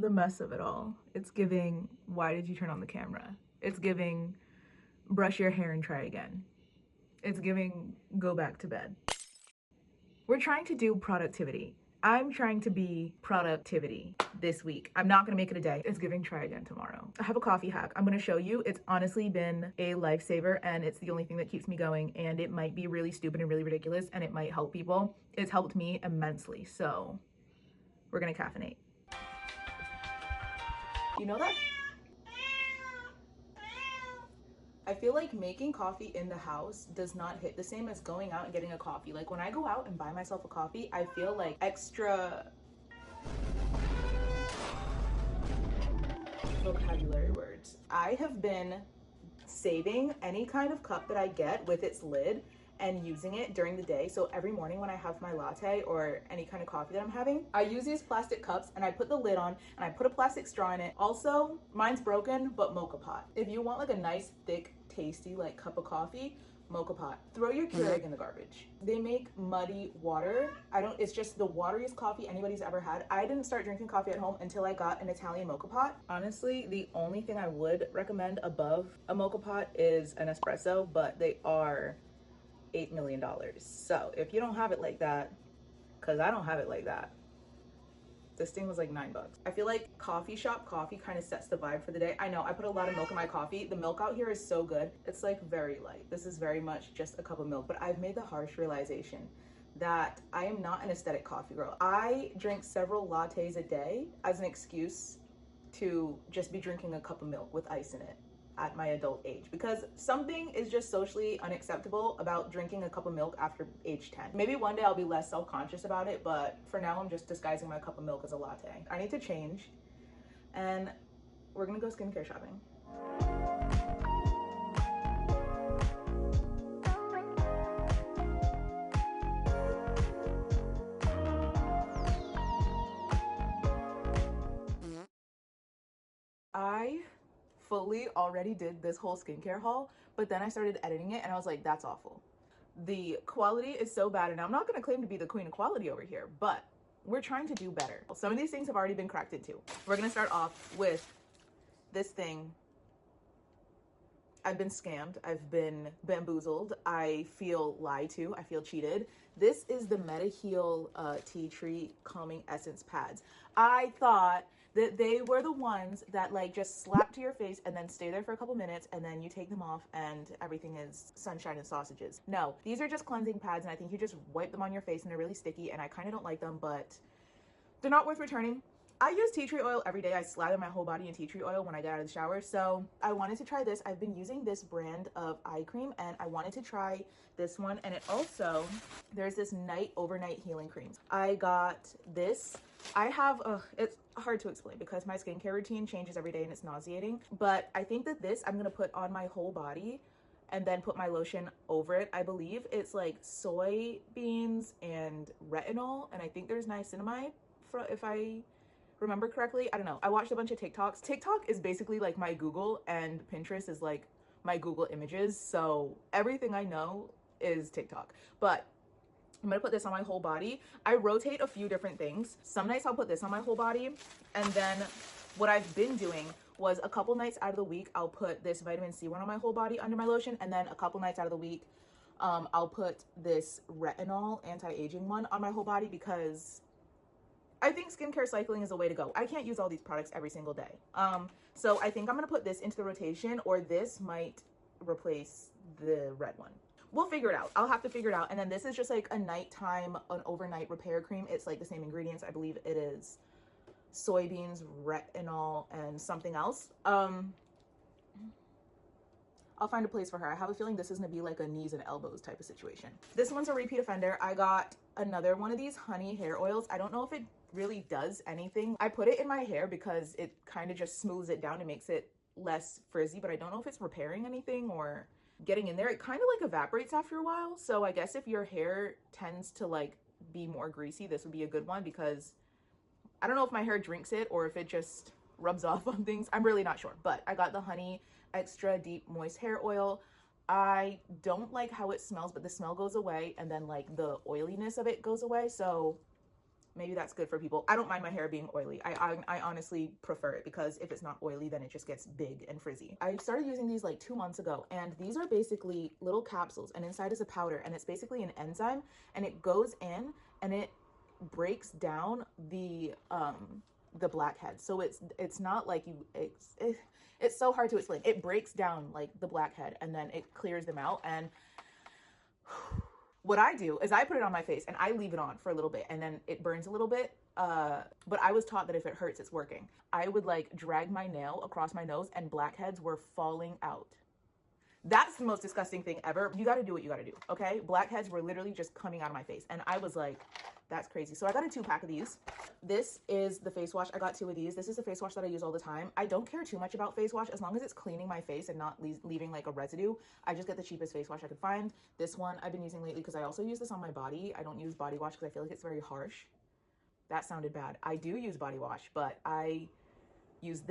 the mess of it all. It's giving, why did you turn on the camera? It's giving, brush your hair and try again. It's giving, go back to bed. We're trying to do productivity. I'm trying to be productivity this week. I'm not gonna make it a day. It's giving, try again tomorrow. I have a coffee hack I'm gonna show you. It's honestly been a lifesaver and it's the only thing that keeps me going, and it might be really stupid and really ridiculous and it might help people. It's helped me immensely, so we're gonna caffeinate. You know that? I feel like making coffee in the house does not hit the same as going out and getting a coffee. Like when I go out and buy myself a coffee, I feel like extra vocabulary words. I have been saving any kind of cup that I get with its lid and using it during the day. So every morning when I have my latte or any kind of coffee that I'm having, I use these plastic cups and I put the lid on and I put a plastic straw in it. Also, mine's broken, but mocha pot. If you want like a nice, thick, tasty like cup of coffee, mocha pot. Throw your Keurig in the garbage. They make muddy water. It's just the wateriest coffee anybody's ever had. I didn't start drinking coffee at home until I got an Italian mocha pot. Honestly, the only thing I would recommend above a mocha pot is an espresso, but they are $8 million. So if you don't have it like that, because I don't have it like that, this thing was like $9. I feel like coffee shop coffee kind of sets the vibe for the day. I know I put a lot of milk in my coffee. The milk out here is so good. It's like very light. This is very much just a cup of milk, but I've made the harsh realization that I am not an aesthetic coffee girl. I drink several lattes a day as an excuse to just be drinking a cup of milk with ice in it at my adult age, because something is just socially unacceptable about drinking a cup of milk after age 10. Maybe one day I'll be less self-conscious about it, but for now I'm just disguising my cup of milk as a latte. I need to change, and we're gonna go skincare shopping. I fully already did this whole skincare haul, but then I started editing it and I was like, that's awful. The quality is so bad, and I'm not gonna claim to be the queen of quality over here, but we're trying to do better. Some of these things have already been cracked into. We're gonna start off with this thing. I've been scammed, I've been bamboozled, I feel lied to, I feel cheated. This is the MetaHeal Tea Tree Calming Essence Pads. I thought that they were the ones that like just slap to your face and then stay there for a couple minutes and then you take them off and everything is sunshine and sausages. No, these are just cleansing pads, and I think you just wipe them on your face and they're really sticky, and I kind of don't like them, but they're not worth returning. I use tea tree oil every day. I slather my whole body in tea tree oil when I get out of the shower. So I wanted to try this. I've been using this brand of eye cream and I wanted to try this one. And it also, there's this night overnight healing cream. I got this. I have, it's hard to explain because my skincare routine changes every day and it's nauseating. But I think that this I'm going to put on my whole body and then put my lotion over it. I believe it's like soybeans and retinol. And I think there's niacinamide, if I remember correctly. I don't know. I watched a bunch of TikToks. TikTok is basically like my Google, and Pinterest is like my Google images. So everything I know is TikTok. But I'm gonna put this on my whole body. I rotate a few different things. Some nights I'll put this on my whole body, and then what I've been doing was a couple nights out of the week I'll put this vitamin C one on my whole body under my lotion, and then a couple nights out of the week I'll put this retinol anti-aging one on my whole body, because I think skincare cycling is the way to go. I can't use all these products every single day. So I think I'm gonna put this into the rotation, or this might replace the red one. We'll figure it out. I'll have to figure it out. And then this is just like a nighttime, an overnight repair cream. It's like the same ingredients. I believe it is soybeans, retinol, and something else. I'll find a place for her. I have a feeling this is gonna be like a knees and elbows type of situation. This one's a repeat offender. I got another one of these honey hair oils. I don't know if it really does anything. I put it in my hair because it kind of just smooths it down and makes it less frizzy, but I don't know if it's repairing anything or getting in there. It kind of like evaporates after a while. So I guess if your hair tends to like be more greasy, this would be a good one, because I don't know if my hair drinks it or if it just rubs off on things. I'm really not sure, but I got the honey extra deep moist hair oil. I don't like how it smells, but the smell goes away and then like the oiliness of it goes away. So maybe that's good for people. I don't mind my hair being oily. I honestly prefer it because if it's not oily, then it just gets big and frizzy. I started using these like 2 months ago, and these are basically little capsules, and inside is a powder, and it's basically an enzyme, and it goes in and it breaks down the blackheads. So it's not like it's so hard to explain. It breaks down like the blackhead and then it clears them out. And what I do is I put it on my face and I leave it on for a little bit and then it burns a little bit. But I was taught that if it hurts, it's working. I would like drag my nail across my nose and blackheads were falling out. That's the most disgusting thing ever. You got to do what you got to do, okay? Blackheads were literally just coming out of my face. And I was like, that's crazy. So I got a 2-pack of these. This is the face wash. I got 2 of these. This is a face wash that I use all the time. I don't care too much about face wash as long as it's cleaning my face and not leaving like a residue. I just get the cheapest face wash I could find. This one I've been using lately because I also use this on my body. I don't use body wash because I feel like it's very harsh. That sounded bad. I do use body wash, but I use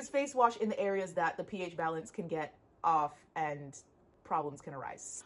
face wash in the areas that the pH balance can get off and problems can arise.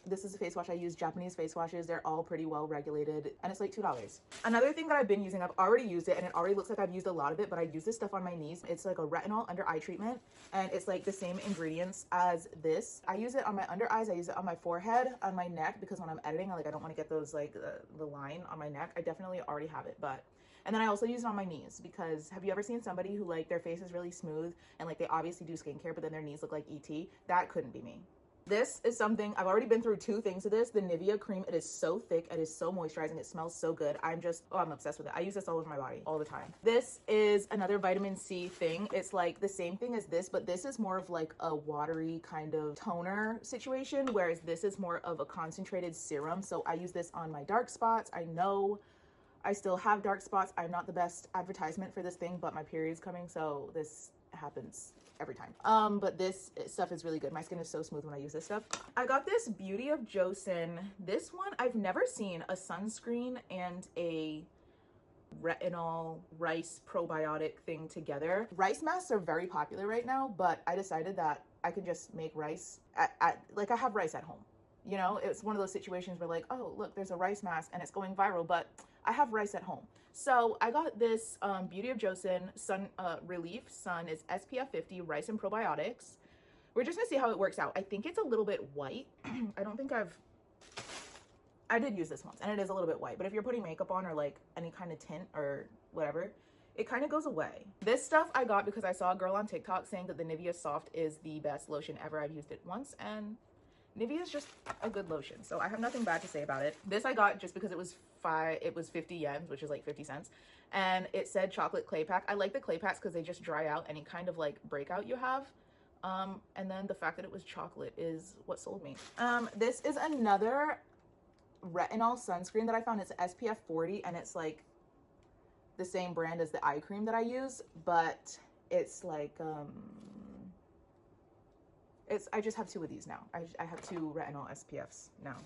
This is a face wash I use. Japanese face washes, they're all pretty well regulated, and it's like $2. Another thing that I've been using, I've already used it and it already looks like I've used a lot of it, but I use this stuff on my knees. It's like a retinol under eye treatment, and it's like the same ingredients as this. I use it on my under eyes, I use it on my forehead, on my neck, because when I'm editing, I don't want to get those like the line on my neck. I definitely already have it, and then I also use it on my knees because have you ever seen somebody who like their face is really smooth and like they obviously do skincare, but then their knees look like ET? That couldn't be me. This is something, I've already been through 2 things of this. The Nivea cream, it is so thick, it is so moisturizing, it smells so good. I'm obsessed with it. I use this all over my body, all the time. This is another vitamin C thing. It's like the same thing as this, but this is more of like a watery kind of toner situation, whereas this is more of a concentrated serum. So I use this on my dark spots. I know I still have dark spots. I'm not the best advertisement for this thing, but my period's coming, so this happens every time. But this stuff is really good. My skin is so smooth when I use this stuff. I got this Beauty of Joseon. This one, I've never seen a sunscreen and a retinol rice probiotic thing together. Rice masks are very popular right now, but I decided that I could just make rice like I have rice at home. You know, it's one of those situations where like, oh, look, there's a rice mask and it's going viral, but I have rice at home. So I got this Beauty of Joseon Sun Relief Sun. It's SPF 50 rice and probiotics. We're just gonna see how it works out. I think it's a little bit white. I did use this once and it is a little bit white, but if you're putting makeup on or like any kind of tint or whatever, it kind of goes away. This stuff I got because I saw a girl on TikTok saying that the Nivea Soft is the best lotion ever. I've used it once and Nivea is just a good lotion, so I have nothing bad to say about it. This I got just because it was 50 yens, which is like 50 cents, and it said chocolate clay pack. I like the clay packs because they just dry out any kind of like breakout you have. And then the fact that it was chocolate is what sold me. This is another retinol sunscreen that I found. It's SPF 40 and it's like the same brand as the eye cream that I use, but it's like I just have 2 of these now. I have 2 retinol SPFs now.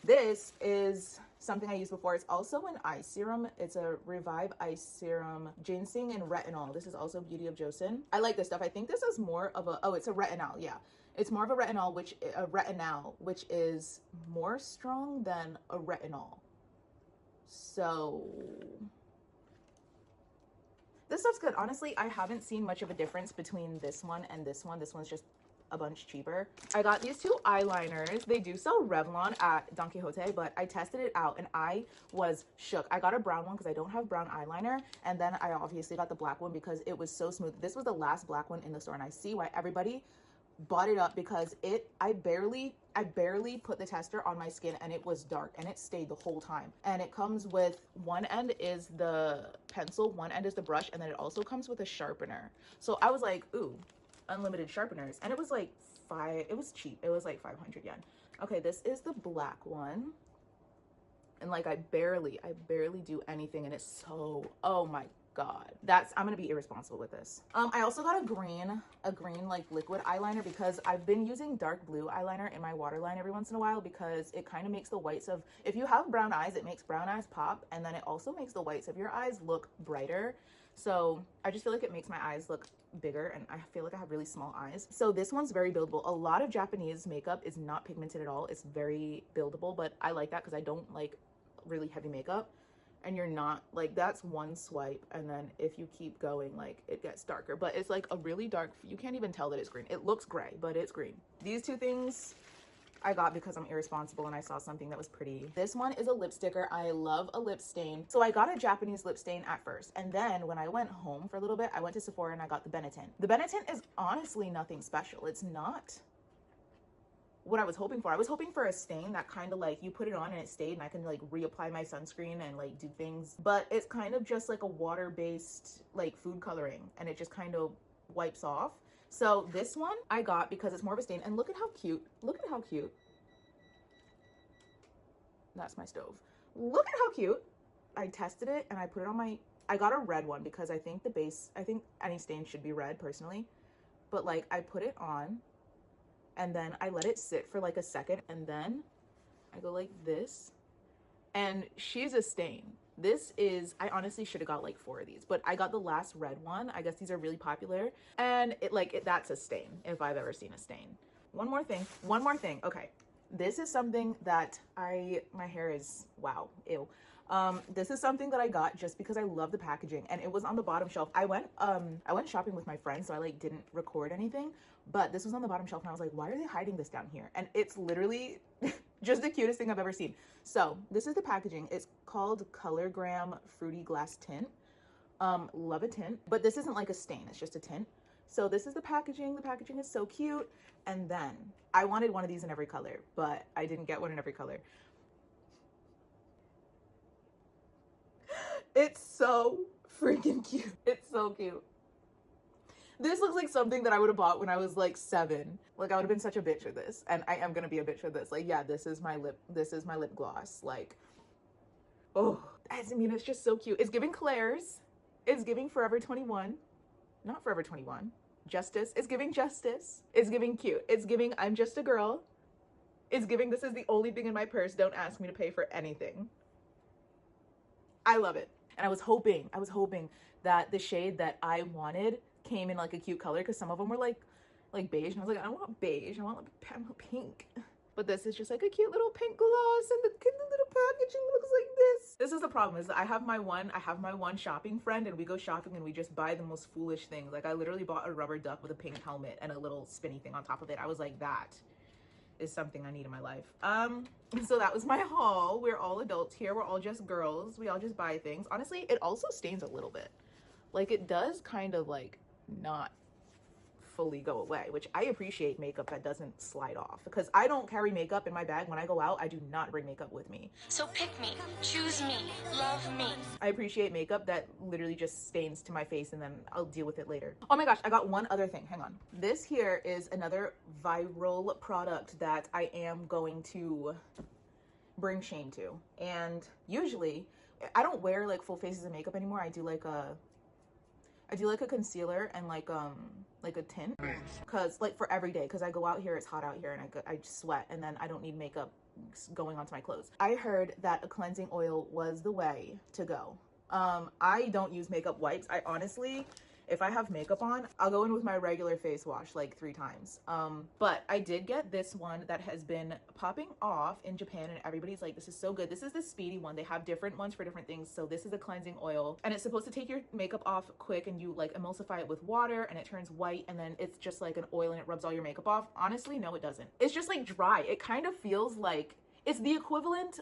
This is something I used before. It's also an eye serum. It's a Revive Eye Serum, ginseng and retinol. This is also Beauty of Joseon. I like this stuff. I think this is more of a, oh, it's a retinol, yeah. It's more of a retinol, which is more strong than a retinol. So this stuff's good. Honestly, I haven't seen much of a difference between this one and this one. This one's just a bunch cheaper. I got these 2 eyeliners. They do sell Revlon at Don Quixote, but I tested it out and I was shook. I got a brown one because I don't have brown eyeliner, and then I obviously got the black one because it was so smooth. This was the last black one in the store, and I see why everybody bought it up because I barely put the tester on my skin and it was dark and it stayed the whole time. And it comes with, one end is the pencil, one end is the brush, and then it also comes with a sharpener. So I was like, ooh, unlimited sharpeners. And it was like it was cheap. It was like 500 yen. Okay, this is the black one. And like I barely do anything, and it's so, oh my God, I'm gonna be irresponsible with this. I also got a green like liquid eyeliner because I've been using dark blue eyeliner in my waterline every once in a while because it kind of makes the whites of, if you have brown eyes, it makes brown eyes pop, and then it also makes the whites of your eyes look brighter. So I just feel like it makes my eyes look bigger, and I feel like I have really small eyes. So this one's very buildable. A lot of Japanese makeup is not pigmented at all. It's very buildable, but I like that because I don't like really heavy makeup and you're not like, that's one swipe, and then if you keep going, like, it gets darker. But it's like a really dark, you can't even tell that it's green. It looks gray, but it's green. These two things I got because I'm irresponsible and I saw something that was pretty. This one is a lip sticker. I love a lip stain. So I got a Japanese lip stain at first. And then when I went home for a little bit, I went to Sephora and I got the Benetint. The Benetint is honestly nothing special. It's not what I was hoping for. I was hoping for a stain that kind of like, you put it on and it stayed and I can like reapply my sunscreen and like do things. But it's kind of just like a water-based like food coloring, and it just kind of wipes off. So this one I got because it's more of a stain, and look at how cute. Look at how cute. That's my stove. Look at how cute. I tested it and I put it on my, I got a red one because I think the base, I think any stain should be red personally. But like, I put it on and then I let it sit for like a second, and then I go like this, and she's a stain. This is, I honestly should have got like 4 of these, but I got the last red one. I guess these are really popular, and that's a stain if I've ever seen a stain. One more thing. Okay. This is something that my hair is, wow, ew. This is something that I got just because I love the packaging, and it was on the bottom shelf. I went shopping with my friends, so I like didn't record anything, but this was on the bottom shelf and I was like, why are they hiding this down here? And it's literally just the cutest thing I've ever seen. So this is the packaging. It's called Colorgram Fruity Glass Tint. Love a tint, but this isn't like a stain, it's just a tint. So this is the packaging. The packaging is so cute. And then I wanted one of these in every color, but I didn't get one in every color. It's so freaking cute. It's so cute. This looks like something that I would have bought when I was like 7. Like, I would have been such a bitch with this, and I am gonna be a bitch with this. Like, yeah, this is my lip gloss. Like, oh, I mean, it's just so cute. It's giving Claire's. It's giving Forever 21. Not Forever 21. Justice. It's giving justice. It's giving cute. It's giving I'm just a girl. It's giving this is the only thing in my purse. Don't ask me to pay for anything. I love it. And I was hoping that the shade that I wanted came in like a cute color, because some of them were like beige, and I was like, I don't want beige, I want like pink. But this is just like a cute little pink gloss, and the little packaging looks like this. This is the problem, is that I have my one shopping friend, and we go shopping and we just buy the most foolish things. Like, I literally bought a rubber duck with a pink helmet and a little spinny thing on top of it. I was like, that is something I need in my life. So that was my haul. We're all adults here. We're all just girls. We all just buy things. Honestly, it also stains a little bit. Like, it does kind of like not fully go away, which I appreciate makeup that doesn't slide off, because I don't carry makeup in my bag when I go out. I do not bring makeup with me. So pick me, choose me, love me. I appreciate makeup that literally just stains to my face and then I'll deal with it later. Oh my gosh, I got one other thing. Hang on. This here is another viral product that I am going to bring shame to. And usually I don't wear like full faces of makeup anymore. I do like a concealer and like a tint, because like for every day, because I go out here, it's hot out here, and I sweat, and then I don't need makeup going onto my clothes. I heard that a cleansing oil was the way to go. I don't use makeup wipes. I honestly, if I have makeup on, I'll go in with my regular face wash like 3 times. But I did get this one that has been popping off in Japan, and everybody's like, this is so good. This is the speedy one. They have different ones for different things. So this is a cleansing oil, and it's supposed to take your makeup off quick, and you like emulsify it with water and it turns white, and then it's just like an oil and it rubs all your makeup off. Honestly, no, it doesn't. It's just like dry. It kind of feels like it's the equivalent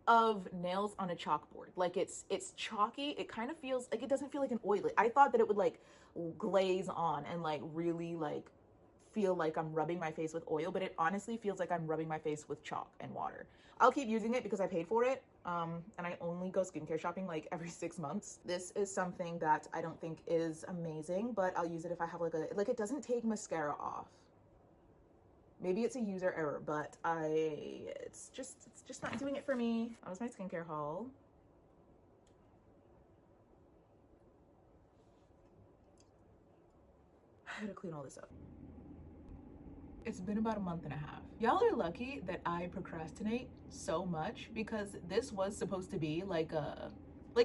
of nails on a chalkboard. Like, it's chalky. It kind of feels like, it doesn't feel like an oil. I thought that it would like glaze on and like really like feel like I'm rubbing my face with oil, but it honestly feels like I'm rubbing my face with chalk and water. I'll keep using it because I paid for it, and I only go skincare shopping like every 6 months. This is something that I don't think is amazing, but I'll use it if I have like it doesn't take mascara off. Maybe it's a user error, but it's just not doing it for me. That was my skincare haul. I had to clean all this up. It's been about a month and a half. Y'all are lucky that I procrastinate so much, because this was supposed to be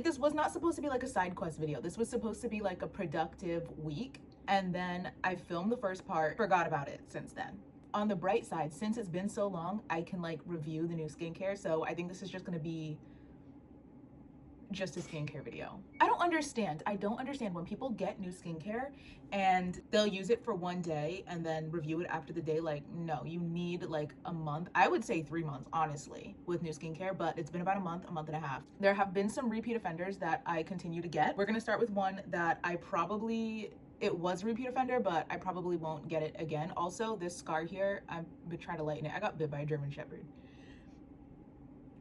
this was not supposed to be like a side quest video. This was supposed to be like a productive week. And then I filmed the first part, forgot about it since then. On the bright side, since it's been so long, I can like review the new skincare. So I think this is just gonna be just a skincare video. I don't understand when people get new skincare and they'll use it for one day and then review it after the day. Like, no, you need like a month. I would say 3 months, honestly, with new skincare, but it's been about a month and a half. There have been some repeat offenders that I continue to get. We're gonna start with one that it was a repeat offender, but I probably won't get it again. Also, this scar here, I've been trying to lighten it. I got bit by a German Shepherd.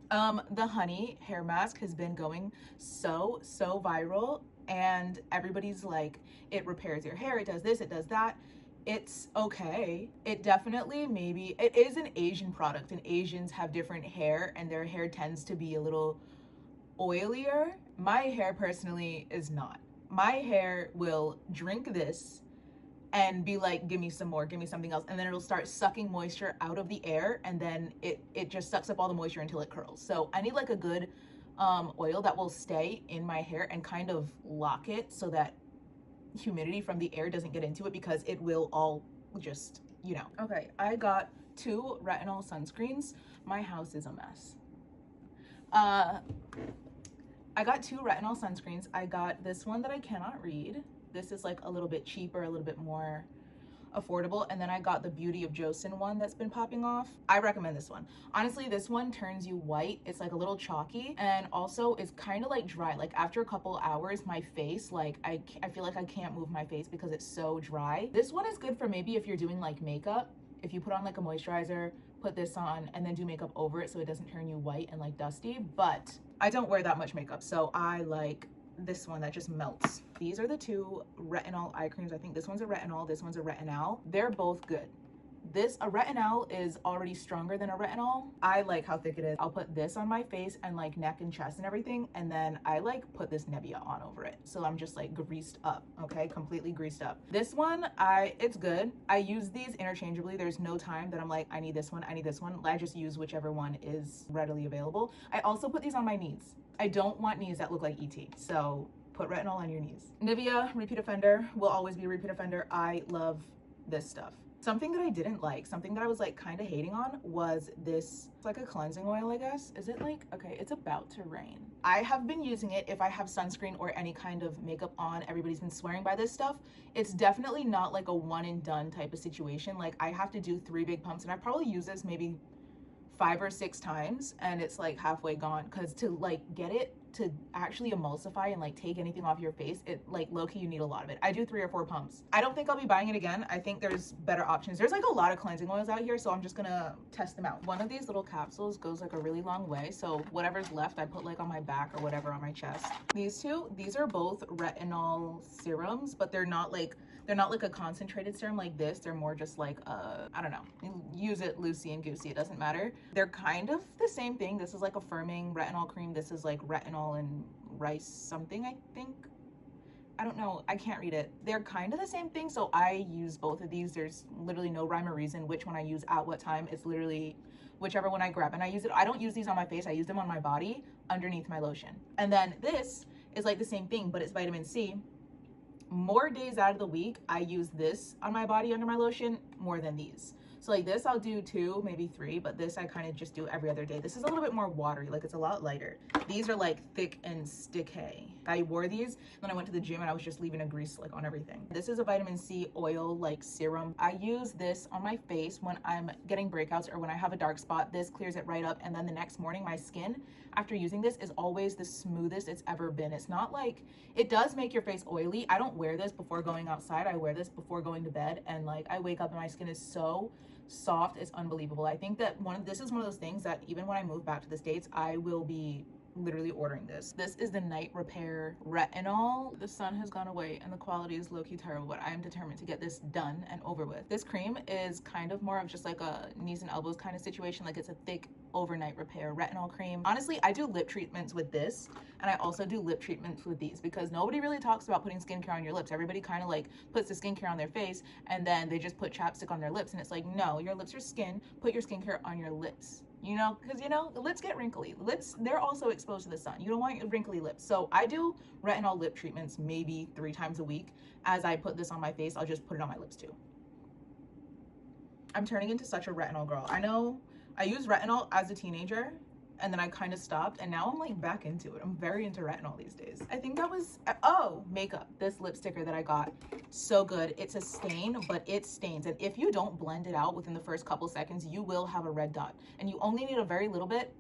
The honey hair mask has been going so viral, and everybody's like, it repairs your hair, it does this, it does that. It's okay. It definitely, maybe, it is an Asian product, and Asians have different hair, and their hair tends to be a little oilier. My hair personally is not. My hair will drink this and be like, give me some more, give me something else, and then it'll start sucking moisture out of the air, and then it just sucks up all the moisture until it curls. So I need like a good oil that will stay in my hair and kind of lock it so that humidity from the air doesn't get into it, because it will all just, you know. Okay, I got 2 retinol sunscreens. My house is a mess. I got 2 retinol sunscreens. I got this one that I cannot read. This is like a little bit cheaper, a little bit more affordable. And then I got the Beauty of Joseon one that's been popping off. I recommend this one. Honestly, this one turns you white. It's like a little chalky, and also it's kind of like dry. Like after a couple hours, my face, like I feel like I can't move my face because it's so dry. This one is good for maybe if you're doing like makeup. If you put on like a moisturizer, put this on, and then do makeup over it so it doesn't turn you white and like dusty. But I don't wear that much makeup, so I like this one that just melts. These are the 2 retinol eye creams. I think this one's a retinol, this one's a retinol. They're both good. A retinol is already stronger than a retinol. I like how thick it is. I'll put this on my face and like neck and chest and everything, and then I like put this Nebia on over it. So I'm just like greased up, okay? Completely greased up. This one, it's good. I use these interchangeably. There's no time that I'm like, I need this one, I need this one. I just use whichever one is readily available. I also put these on my knees. I don't want knees that look like ET, so put retinol on your knees. Nivea, repeat offender, will always be a repeat offender. I love this stuff. Something that I didn't like, something that I was like kind of hating on, was this. It's like a cleansing oil, I guess. Is it like, okay, it's about to rain. I have been using it if I have sunscreen or any kind of makeup on. Everybody's been swearing by this stuff. It's definitely not like a one and done type of situation. Like I have to do 3 big pumps, and I probably use this maybe 5 or 6 times, and it's like halfway gone, because to like get it to actually emulsify and like take anything off your face, it like low-key you need a lot of it. I do 3 or 4 pumps. I don't think I'll be buying it again. I think there's better options. There's like a lot of cleansing oils out here, so I'm just gonna test them out. One of these little capsules goes like a really long way, so whatever's left I put like on my back or whatever on my chest. These are both retinol serums, but they're not like a concentrated serum like this. They're more just like I don't know, you use it loosey and goosey, it doesn't matter. They're kind of the same thing. This is like a firming retinol cream. This is like retinol and rice something, I think. I don't know, I can't read it. They're kind of the same thing, so I use both of these. There's literally no rhyme or reason which one I use at what time. It's literally whichever one I grab, and I use it. I don't use these on my face, I use them on my body underneath my lotion. And then this is like the same thing, but it's vitamin C. More days out of the week I use this on my body under my lotion more than these. So like this I'll do 2, maybe 3, but this I kind of just do every other day. This is a little bit more watery, like it's a lot lighter. These are like thick and sticky. I wore these when I went to the gym and I was just leaving a grease like on everything. This is a vitamin C oil like serum. I use this on my face when I'm getting breakouts or when I have a dark spot. This clears it right up, and then the next morning my skin after using this is always the smoothest it's ever been. It's not like, it does make your face oily. I don't wear this before going outside. I wear this before going to bed, and like I wake up and my skin is so soft, it's unbelievable. I think that this is one of those things that even when I move back to the States, I will be literally ordering this. This is the Night Repair Retinol. The sun has gone away and the quality is low-key terrible, but I am determined to get this done and over with. This cream is kind of more of just like a knees and elbows kind of situation. Like it's a thick overnight repair retinol cream. Honestly, I do lip treatments with this, and I also do lip treatments with these, because nobody really talks about putting skincare on your lips. Everybody kind of like puts the skincare on their face and then they just put chapstick on their lips, and it's like, no, your lips are skin. Put your skincare on your lips. You know, because you know, lips get wrinkly. Lips, they're also exposed to the sun. You don't want your wrinkly lips. So I do retinol lip treatments maybe 3 times a week. As I put this on my face, I'll just put it on my lips too. I'm turning into such a retinol girl. I know I used retinol as a teenager, and then I kind of stopped, and now I'm like back into it. I'm very into retinol these days. I think that was, oh, makeup. This lip sticker that I got, so good. It's a stain, but it stains, and if you don't blend it out within the first couple seconds, you will have a red dot, and you only need a very little bit.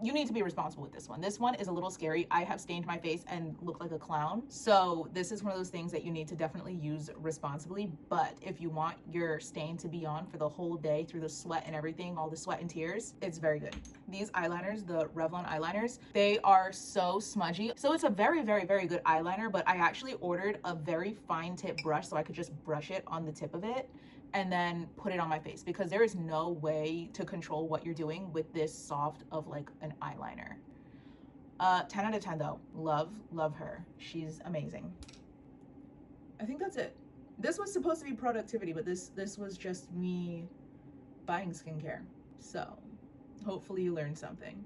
You need to be responsible with this one. This one is a little scary. I have stained my face and looked like a clown. So this is one of those things that you need to definitely use responsibly. But if you want your stain to be on for the whole day through the sweat and everything, all the sweat and tears, it's very good. These eyeliners, the Revlon eyeliners, they are so smudgy. So it's a very, very, very good eyeliner, but I actually ordered a very fine tip brush so I could just brush it on the tip of it and then put it on my face, because there is no way to control what you're doing with this soft of like an eyeliner. 10 out of 10 though. Love her. She's amazing. I think that's it. This was supposed to be productivity, but this was just me buying skincare. So hopefully you learned something.